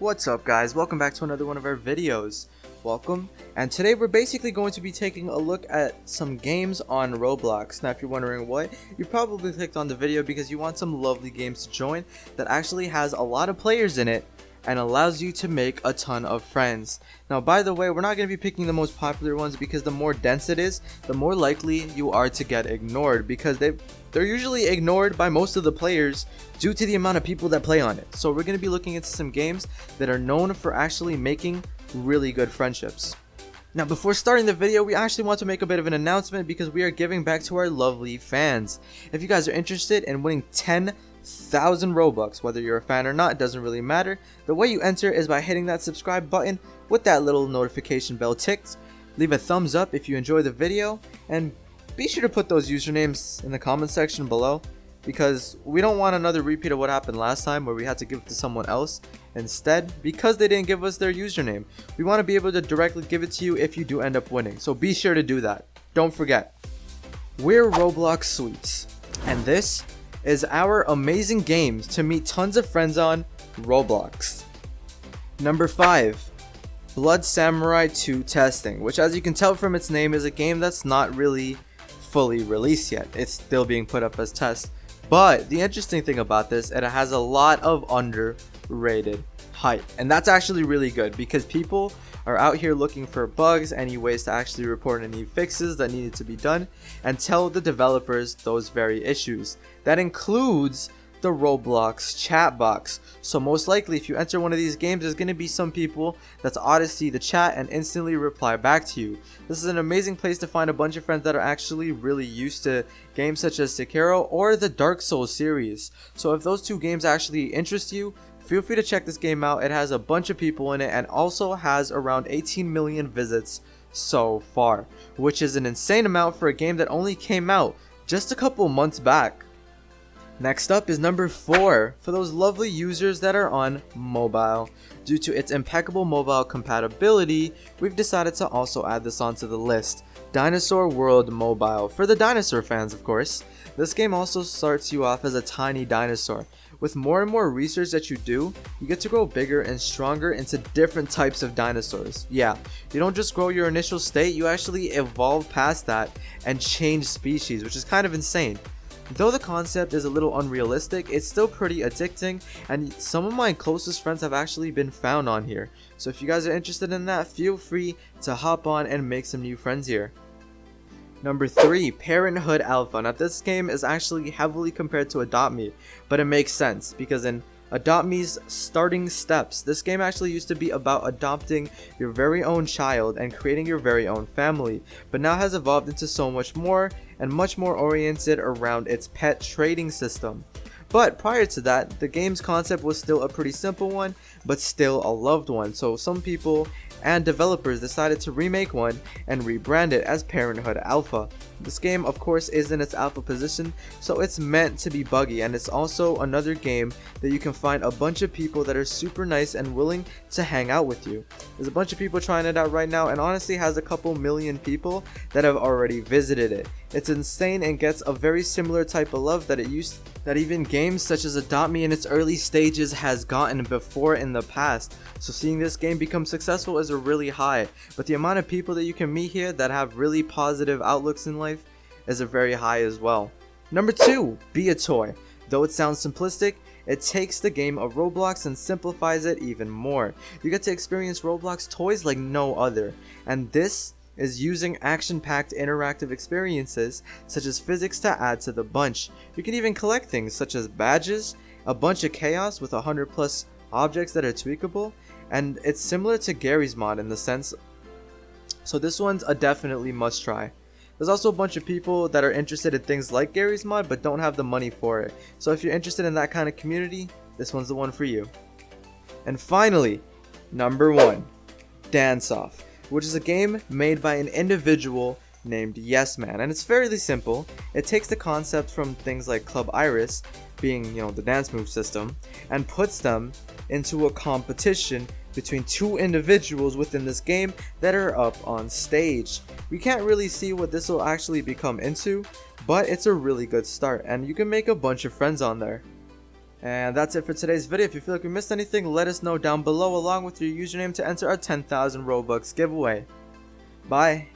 What's up guys, welcome back to another one of our videos. Welcome, and today we're basically going to be taking a look at some games on Roblox. Now if you're wondering what, you probably clicked on the video because you want some lovely games to join that actually has a lot of players in it and allows you to make a ton of friends. Now by the way, we're not going to be picking the most popular ones because the more dense it is, the more likely you are to get ignored, because they're usually ignored by most of the players due to the amount of people that play on it. So we're going to be looking into some games that are known for actually making really good friendships. Now before starting the video, we actually want to make a bit of an announcement because we are giving back to our lovely fans. If you guys are interested in winning 10,000 Robux, whether you're a fan or not, it doesn't really matter. The way you enter is by hitting that subscribe button with that little notification bell ticked. Leave a thumbs up if you enjoy the video, and be sure to put those usernames in the comment section below, because we don't want another repeat of what happened last time where we had to give it to someone else instead because they didn't give us their username. We want to be able to directly give it to you if you do end up winning, so be sure to do that. Don't forget, we're Roblox Sweets, and this is our amazing games to meet tons of friends on Roblox. Number 5, Blood Samurai 2 Testing, which as you can tell from its name is a game that's not really fully released yet. It's still being put up as test. But the interesting thing about this, it has a lot of underrated hype, and that's actually really good because people are out here looking for bugs, any ways to actually report any fixes that needed to be done, and tell the developers those very issues. That includes the Roblox chat box. So most likely if you enter one of these games, there's going to be some people that's odyssey the chat and instantly reply back to you. This is an amazing place to find a bunch of friends that are actually really used to games such as Sekiro or the Dark Souls series. So if those two games actually interest you, feel free to check this game out. It has a bunch of people in it and also has around 18 million visits so far, which is an insane amount for a game that only came out just a couple months back. Next up is number 4 for those lovely users that are on mobile. Due to its impeccable mobile compatibility, we've decided to also add this onto the list. Dinosaur World Mobile, for the dinosaur fans of course. This game also starts you off as a tiny dinosaur. With more and more research that you do, you get to grow bigger and stronger into different types of dinosaurs. Yeah, you don't just grow your initial state, you actually evolve past that and change species, which is kind of insane. Though the concept is a little unrealistic, it's still pretty addicting, and some of my closest friends have actually been found on here. So if you guys are interested in that, feel free to hop on and make some new friends here. Number 3, Parenthood Alpha. Now this game is actually heavily compared to Adopt Me, but it makes sense because in Adopt Me's starting steps, this game actually used to be about adopting your very own child and creating your very own family, but now has evolved into so much more and much more oriented around its pet trading system. But prior to that, the game's concept was still a pretty simple one, but still a loved one. So some people and developers decided to remake one and rebrand it as Parenthood Alpha. This game of course is in its alpha position, so it's meant to be buggy, and it's also another game that you can find a bunch of people that are super nice and willing to hang out with you. There's a bunch of people trying it out right now and honestly has a couple million people that have already visited it. It's insane and gets a very similar type of love that even games such as Adopt Me in its early stages has gotten before in the past. So seeing this game become successful is a really high, but the amount of people that you can meet here that have really positive outlooks in life is a very high as well. Number 2, Be a Toy. Though it sounds simplistic, it takes the game of Roblox and simplifies it even more. You get to experience Roblox toys like no other, and this is using action-packed interactive experiences such as physics to add to the bunch. You can even collect things such as badges, a bunch of chaos with 100 plus objects that are tweakable, and it's similar to Gary's mod in the sense, so this one's a definitely must try. There's also a bunch of people that are interested in things like Gary's mod but don't have the money for it, so if you're interested in that kind of community, this one's the one for you. And finally, number 1, Dance Off, which is a game made by an individual named Yes Man, and it's fairly simple. It takes the concept from things like Club Iris, being the dance move system, and puts them into a competition between two individuals within this game that are up on stage. We can't really see what this will actually become into, but it's a really good start and you can make a bunch of friends on there. And that's it for today's video. If you feel like we missed anything, let us know down below along with your username to enter our 10,000 Robux giveaway. Bye.